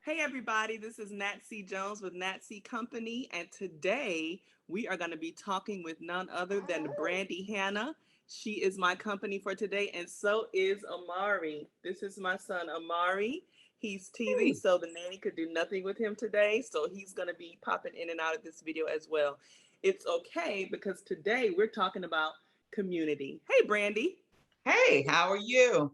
Hey everybody, this is Nat C Jones with Nat C Company, and today we are going to be talking with none other than Brandy Hannah. She is my company for today, and so is Amari. This is my son Amari. He's teething, Hey, so the nanny could do nothing with him today, so he's going to be popping in and out of this video as well. It's okay because today we're talking about community. Hey Brandy. hey, how are you?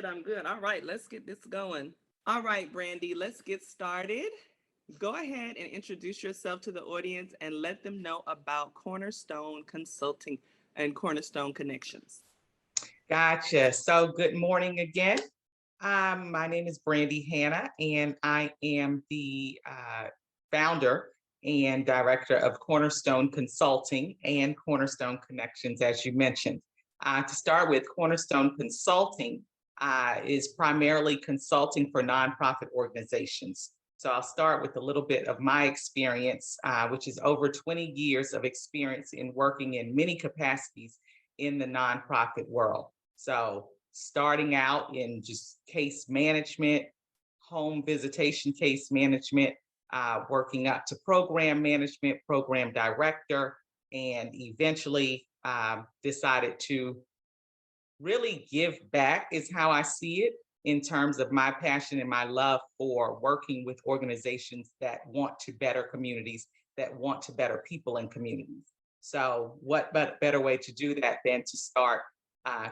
I'm good. All right, let's get this going. All right, Brandy, let's get started. Go ahead and introduce yourself to the audience and let them know about Cornerstone Consulting and Cornerstone Connections. Gotcha. So, good morning again. My name is Brandy Hannah, and I am the founder and director of Cornerstone Consulting and Cornerstone Connections, as you mentioned. To start with, Cornerstone Consulting is primarily consulting for nonprofit organizations. So, I'll start with a little bit of my experience, which is over 20 years of experience in working in many capacities in the nonprofit world. So, starting out in just case management, home visitation case management, working up to program management, program director, and eventually decided to really give back, is how I see it, in terms of my passion and my love for working with organizations that want to better communities, that want to better people in communities. So, what but better way to do that than to start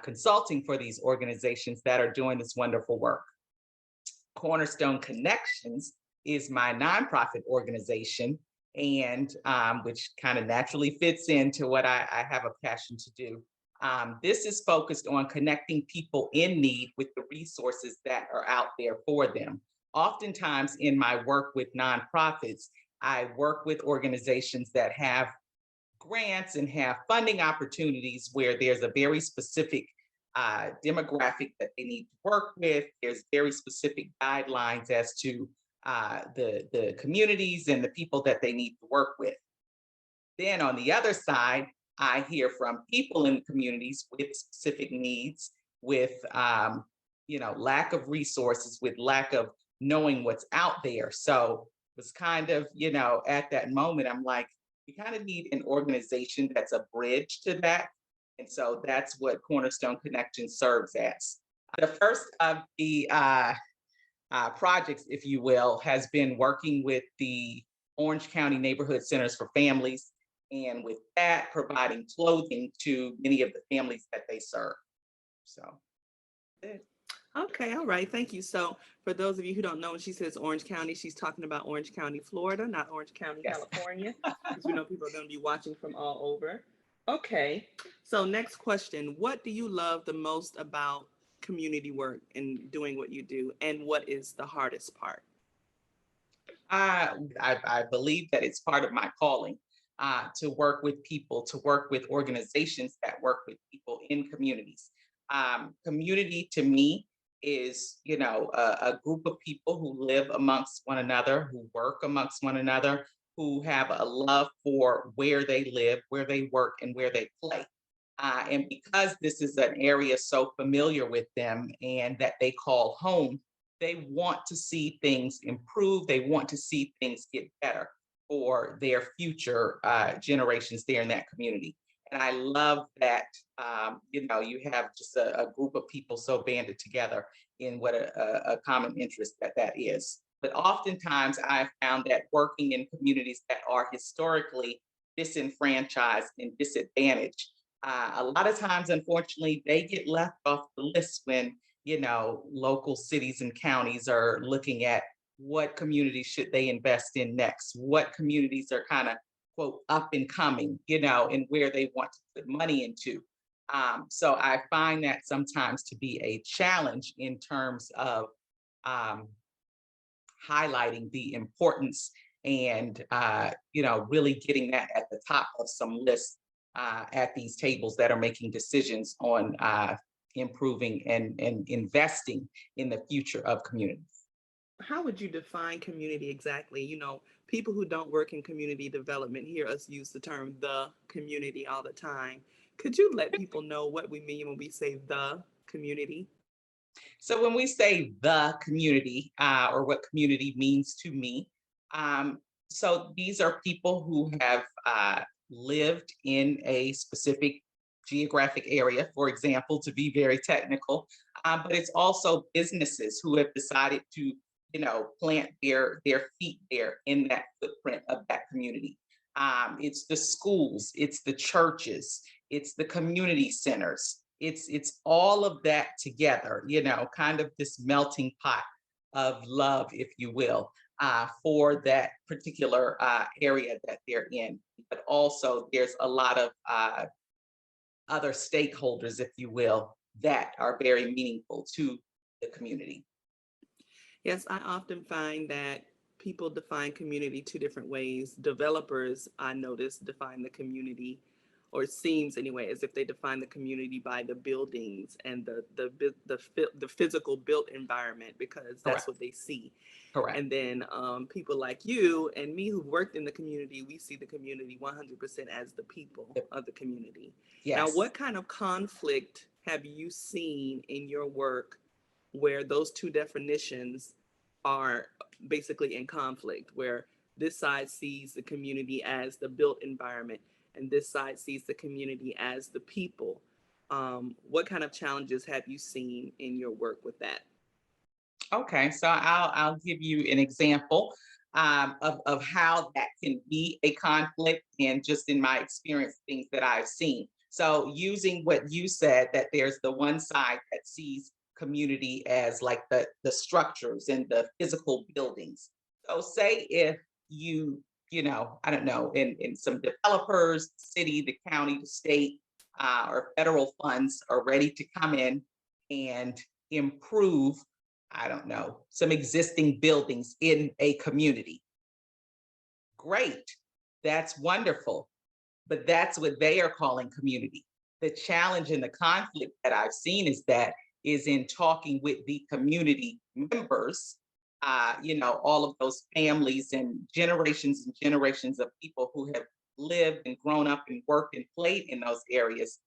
consulting for these organizations that are doing this wonderful work? Cornerstone Connections is my nonprofit organization, and which kind of naturally fits into what I have a passion to do. This is focused on connecting people in need with the resources that are out there for them. Oftentimes, in my work with nonprofits, I work with organizations that have grants and have funding opportunities where there's a very specific demographic that they need to work with. There's very specific guidelines as to the communities and the people that they need to work with. Then on the other side, I hear from people in communities with specific needs, with lack of resources, with lack of knowing what's out there. So it was kind of, at that moment, I'm like, we kind of need an organization that's a bridge to that. And so that's what Cornerstone Connection serves as. The first of the projects, if you will, has been working with the Orange County Neighborhood Centers for Families, and with that, providing clothing to many of the families that they serve. So, Okay, all right, thank you. So, for those of you who don't know, when she says Orange County, she's talking about Orange County, Florida, not Orange County, yes. California, because we know people are going to be watching from all over. Okay, so next question. What do you love the most about community work and doing what you do, and what is the hardest part? I believe that it's part of my calling to work with people, to work with organizations that work with people in communities. Community to me is, a group of people who live amongst one another, who work amongst one another, who have a love for where they live, where they work, and where they play. And because this is an area so familiar with them and that they call home, they want to see things improve. They want to see things get better for their future generations there in that community. And I love that, you have just a group of people so banded together in what a common interest that is. But oftentimes I've found that working in communities that are historically disenfranchised and disadvantaged, a lot of times, unfortunately, they get left off the list when local cities and counties are looking at what communities should they invest in next, what communities are kind of quote up and coming, and where they want to put money into. So I find that sometimes to be a challenge in terms of um, highlighting the importance and really getting that at the top of some lists at these tables that are making decisions on improving and investing in the future of communities. How would you define community exactly? People who don't work in community development hear us use the term the community all the time. Could you let people know what we mean when we say the community? So when we say the community, or what community means to me, um, so these are people who have lived in a specific geographic area, for example, to be very technical, but it's also businesses who have decided to, plant their feet there in that footprint of that community. It's the schools, it's the churches, it's the community centers, it's all of that together, kind of this melting pot of love, if you will, for that particular area that they're in. But also, there's a lot of other stakeholders, if you will, that are very meaningful to the community. Yes, I often find that people define community two different ways. Developers, I notice, define the community, or it seems anyway, as if they define the community by the buildings and the physical built environment because that's Correct. what they see. Correct. And then people like you and me who've worked in the community, we see the community 100% as the people Yep. of the community. Now, Yes. what kind of conflict have you seen in your work where those two definitions are basically in conflict, where this side sees the community as the built environment and this side sees the community as the people? What kind of challenges have you seen in your work with that? Okay, so I'll give you an example of how that can be a conflict, and just in my experience, things that I've seen. So using what you said, that there's the one side that sees community as like the structures and the physical buildings. So say if I don't know, in some developers, the city, the county, the state, or federal funds are ready to come in and improve, I don't know, some existing buildings in a community. Great. That's wonderful. But that's what they are calling community. The challenge and the conflict that I've seen is in talking with the community members, all of those families and generations of people who have lived and grown up and worked and played in those areas.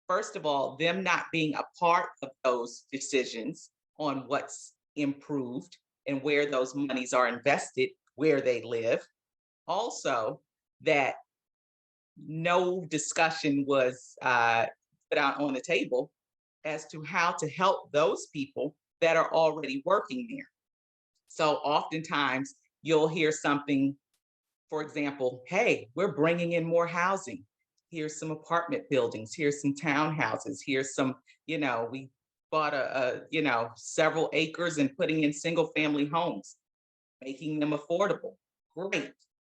First of all, them not being a part of those decisions on what's improved and where those monies are invested, where they live. Also, that no discussion was put out on the table as to how to help those people that are already working there. So oftentimes you'll hear something, for example, hey, we're bringing in more housing. Here's some apartment buildings. Here's some townhouses. Here's some, we bought several acres and putting in single family homes, making them affordable. Great.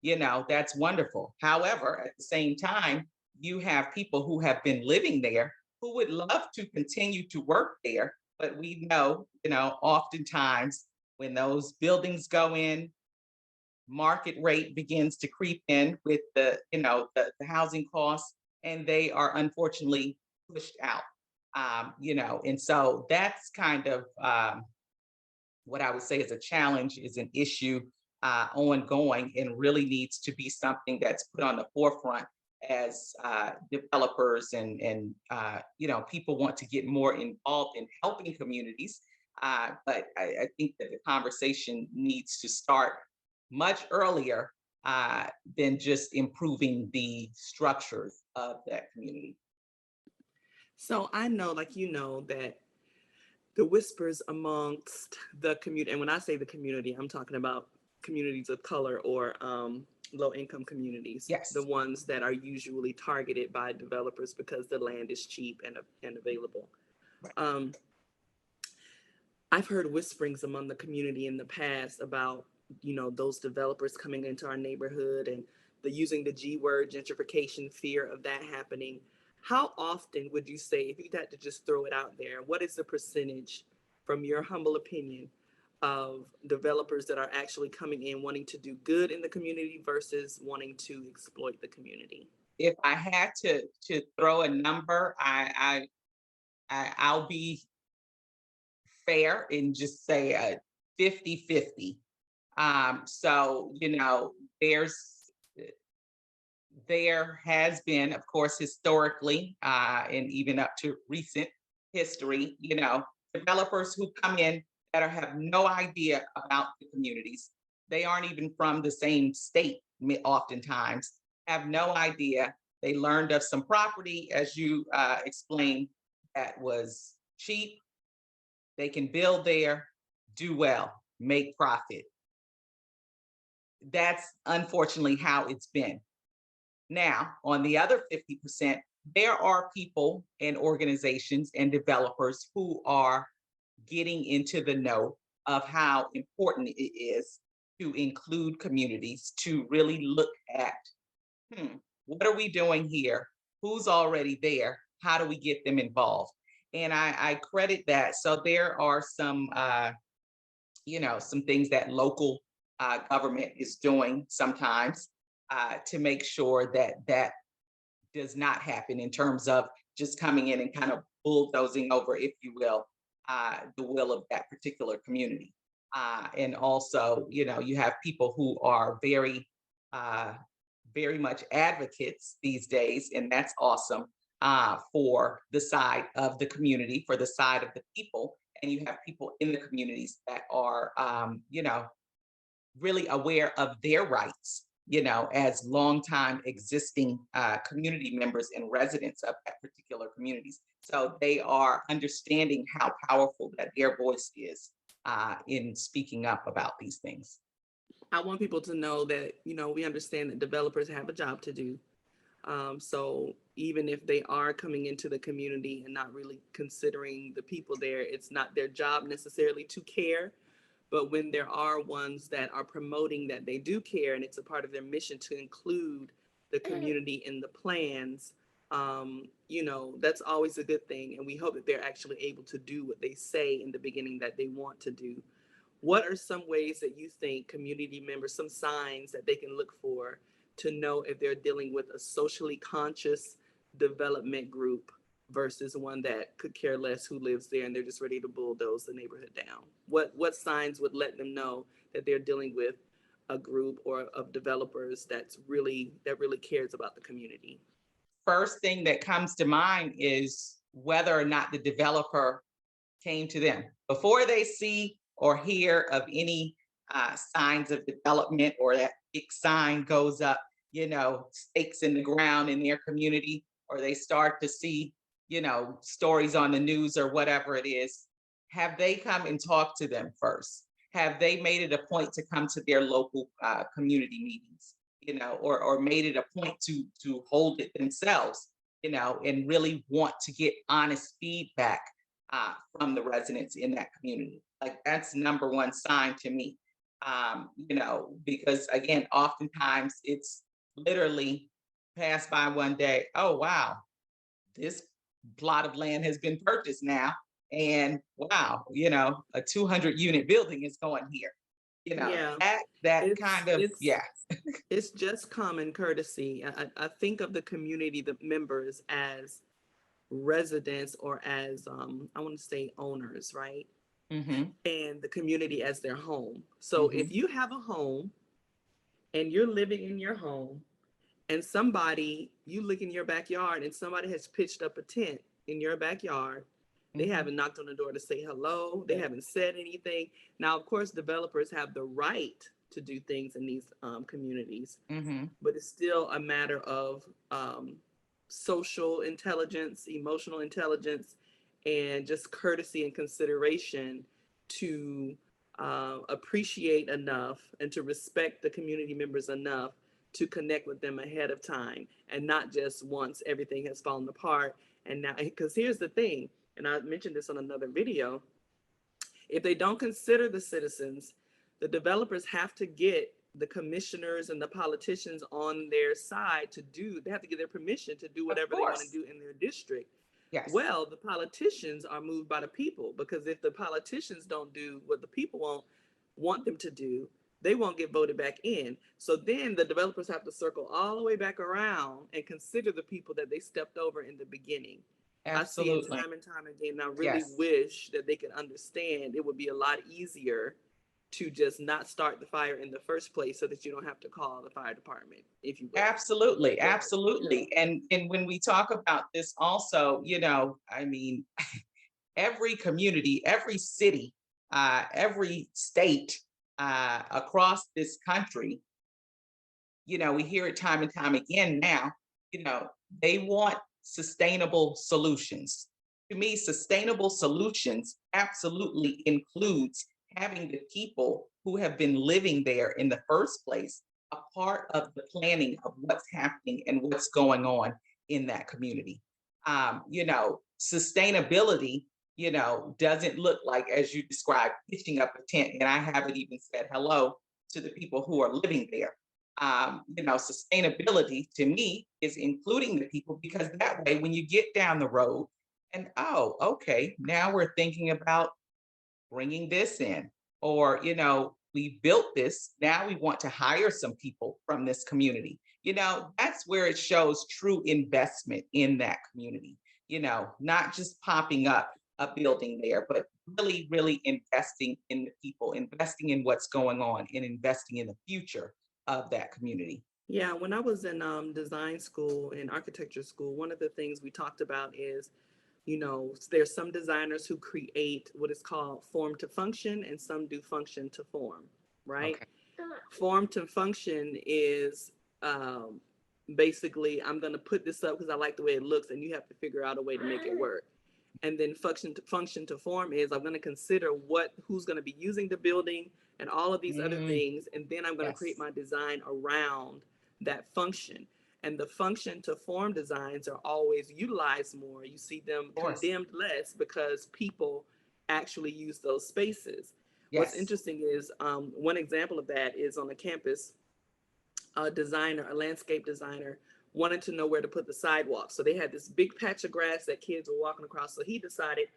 That's wonderful. However, at the same time, you have people who have been living there who would love to continue to work there. But we know, oftentimes when those buildings go in, market rate begins to creep in with the housing costs, and they are unfortunately pushed out. And so that's kind of what I would say is a challenge, is an issue ongoing, and really needs to be something that's put on the forefront as developers and people want to get more involved in helping communities. But I think that the conversation needs to start much earlier than just improving the structures of that community. So I know, like that the whispers amongst the community, and when I say the community, I'm talking about communities of color or low income communities, the Yes. ones that are usually targeted by developers because the land is cheap and available. Right. Um, I've heard whisperings among the community in the past about, those developers coming into our neighborhood and the using the G word, gentrification, fear of that happening. How often would you say, if you had to just throw it out there, what is the percentage, from your humble opinion, of developers that are actually coming in wanting to do good in the community versus wanting to exploit the community? If I had to throw a number, I'll be fair and just say a 50-50. So, there's there has been, of course, historically, and even up to recent history, developers who come in that have no idea about the communities. They aren't even from the same state, oftentimes, have no idea. They learned of some property, as you explained, that was cheap. They can build there, do well, make profit. That's unfortunately how it's been. Now, on the other 50%, there are people and organizations and developers who are getting into the know of how important it is to include communities, to really look at, what are we doing here? Who's already there? How do we get them involved? And I credit that. So there are some things that local government is doing sometimes to make sure that that does not happen in terms of just coming in and kind of bulldozing over, if you will, the will of that particular community. And also, you have people who are uh, very much advocates these days, and that's awesome for the side of the community, for the side of the people. And you have people in the communities that are, really aware of their rights, as longtime existing community members and residents of that particular communities. So they are understanding how powerful that their voice is in speaking up about these things. I want people to know that, we understand that developers have a job to do. So even if they are coming into the community and not really considering the people there, it's not their job necessarily to care. But when there are ones that are promoting that they do care and it's a part of their mission to include the community in the plans, that's always a good thing. And we hope that they're actually able to do what they say in the beginning that they want to do. What are some ways that you think community members, some signs that they can look for to know if they're dealing with a socially conscious development group versus one that could care less who lives there and they're just ready to bulldoze the neighborhood down? What signs would let them know that they're dealing with a group or of developers that really cares about the community? First thing that comes to mind is whether or not the developer came to them before they see or hear of any signs of development, or that big sign goes up, stakes in the ground in their community, or they start to see, stories on the news or whatever it is. Have they come and talked to them first? Have they made it a point to come to their local community meetings, or made it a point to hold it themselves, and really want to get honest feedback from the residents in that community? Like, that's number one sign to me. Because again, oftentimes it's literally passed by one day. Oh, wow, this plot of land has been purchased now. And wow, a 200 unit building is going here. Yeah, That it's kind of, it's yeah. it's just common courtesy. I think of the community, the members, as residents or as I want to say owners, right? Hmm. And the community as their home. So if Hmm. you have a home and you're living in your home and you look in your backyard and somebody has pitched up a tent in your backyard, they Hmm. haven't knocked on the door to say hello, they haven't said anything. Now, of course, developers have the right to do things in these communities, Hmm. but it's still a matter of social intelligence, emotional intelligence, and just courtesy and consideration to appreciate enough and to respect the community members enough to connect with them ahead of time and not just once everything has fallen apart. And now, because here's the thing, and I mentioned this on another video, if they don't consider the citizens, the developers have to get the commissioners and the politicians on their side to do, they have to get their permission to do Of whatever they want to course. do in their district. Yes. Well, the politicians are moved by the people, because if the politicians don't do what the people want them to do, they won't get voted back in. So then the developers have to circle all the way back around and consider the people that they stepped over in the beginning. I see it Absolutely. time and time again. And I really Yes. wish that they could understand it would be a lot easier to just not start the fire in the first place, so that you don't have to call the fire department, if you will. Absolutely. But yeah. Absolutely. And when we talk about this also, I mean, every community, every city, every state across this country, we hear it time and time again now, you know, they want sustainable solutions. To me, sustainable solutions absolutely includes having the people who have been living there in the first place a part of the planning of what's happening and what's going on in that community. Sustainability, doesn't look like, as you described, pitching up a tent. And I haven't even said hello to the people who are living there. Sustainability to me is including the people, because that way, when you get down the road and, oh, okay, now we're thinking about bringing this in, or, we built this, now we want to hire some people from this community. That's where it shows true investment in that community, not just popping up a building there, but really, really investing in the people, investing in what's going on, and investing in the future of that community. Yeah, when I was in design school and architecture school, one of the things we talked about is, there's some designers who create what is called form to function, and some do function to form, right? Okay. Form to function is basically, I'm going to put this up because I like the way it looks, and you have to figure out a way to make it work. And then function to form is, I'm going to consider who's going to be using the building and all of these other Mm, things, and then I'm going to create yes, my design around that function. And the function to form designs are always utilized more. You see them of course. condemned less because people actually use those spaces. What's Yes. interesting is, one example of that is on the campus, a landscape designer, wanted to know where to put the sidewalk. So they had this big patch of grass that kids were walking across. So he decided,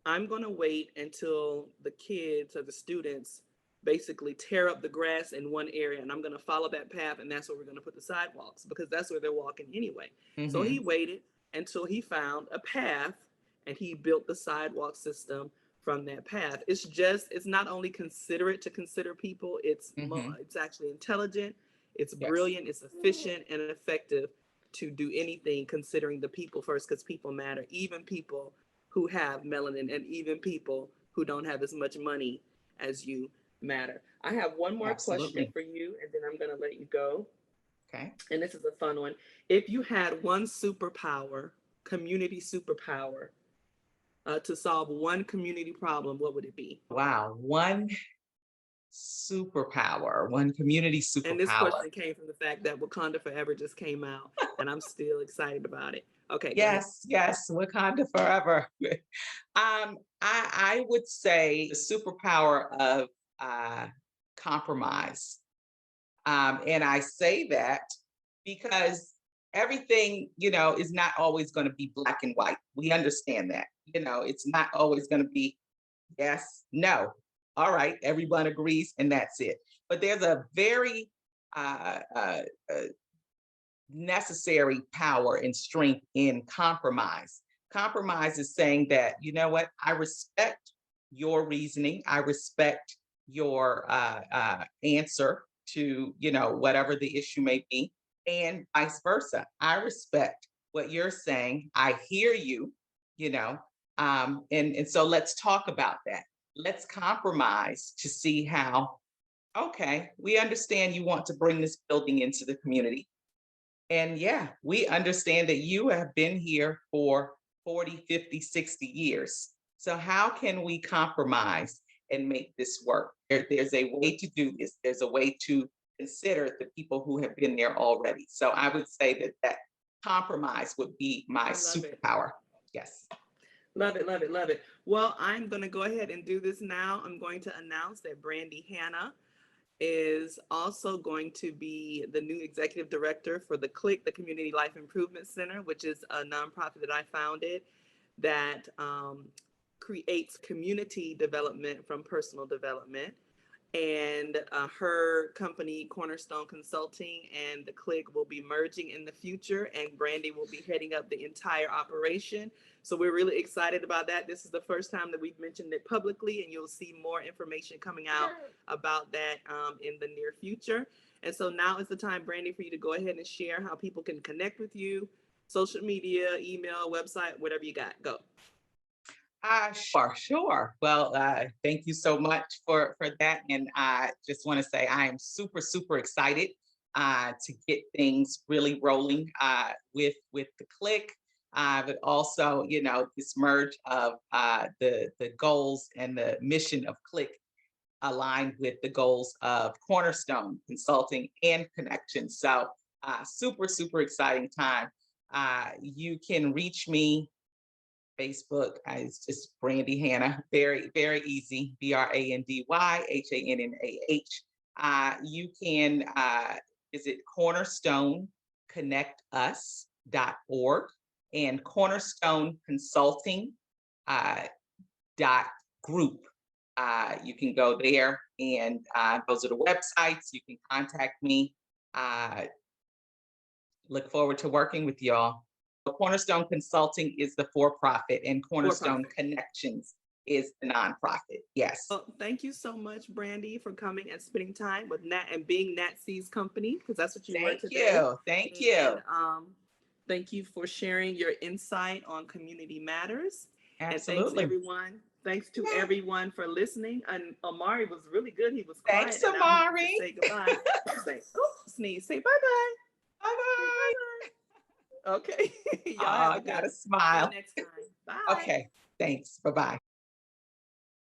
I'm going to wait until the kids or the students basically tear up the grass in one area, and I'm going to follow that path, and that's where we're going to put the sidewalks, because that's where they're walking anyway. So he Hmm. waited until he found a path, and he built the sidewalk system from that path. It's not only considerate to consider people, Hmm. it's actually intelligent, it's Yes. brilliant, it's efficient and effective to do anything considering the people first, because people matter, even people who have melanin, and even people who don't have as much money as you matter. I have one more question Absolutely. for you, and then I'm going to let you go. Okay. And this is a fun one. If you had one superpower, community superpower, to solve one community problem, what would it be? Wow. One community And this superpower. question came from the fact that Wakanda Forever just came out, and I'm still excited about it. Okay, go ahead. Yes, yes, Wakanda forever. I would say the superpower of uh, compromise. And I say that because everything, is not always going to be black and white. We understand that. It's not always going to be yes, no. All right, everyone agrees, and that's it. But there's a very uh, uh, uh, necessary power and strength in compromise. Compromise is saying that, you know what, I respect your reasoning, I respect your answer to, whatever the issue may be, and vice versa. I respect what you're saying. I hear you, you know, and so let's talk about that. Let's compromise to see how, okay, we understand you want to bring this building into the community, and yeah, we understand that you have been here for 40, 50, 60 years. So how can we compromise and make this work? There's a way to do this. There's a way to consider the people who have been there already. So I would say that compromise would be my I love it. superpower. Yes. Love it, love it, love it. Well, I'm going to go ahead and do this now. I'm going to announce that Brandy Hannah is also going to be the new executive director for the CLIC, the Community Life Improvement Center, which is a nonprofit that I founded that creates community development from personal development. And her company, Cornerstone Consulting, and the CLIC will be merging in the future, and Brandy will be heading up the entire operation. So we're really excited about that. This is the first time that we've mentioned it publicly, and you'll see more information coming out about that in the near future. And so now is the time, Brandy, for you to go ahead and share how people can connect with you, social media, email, website, whatever you got. Go. Sure. Well, thank you so much for that. And I just want to say I am super, super excited to get things really rolling with the click. But also, this merge of the goals and the mission of Click aligned with the goals of Cornerstone Consulting and Connections. So super, super exciting time. You can reach me Facebook. It's just Brandy Hannah. Very, very easy. BrandyHannah. You can visit cornerstoneconnectus.org and Cornerstone Consulting .group. You can go there, and those are the websites. You can contact me. Look forward to working with y'all. Cornerstone Consulting is the for-profit, and Cornerstone Connections is the nonprofit. Yes. Well, thank you so much, Brandy, for coming and spending time with Nat and being Nat C's company, because that's what you were today. Thank you. Thank you for sharing your insight on community matters. Absolutely. And thanks, everyone. Thanks to everyone for listening. And Amari was really good. He was quiet. Thanks, Amari. Say goodbye. Sneeze. Say bye-bye. Bye-bye. Okay. Y'all I gotta smile. Next time. Bye. Okay. Thanks. Bye-bye.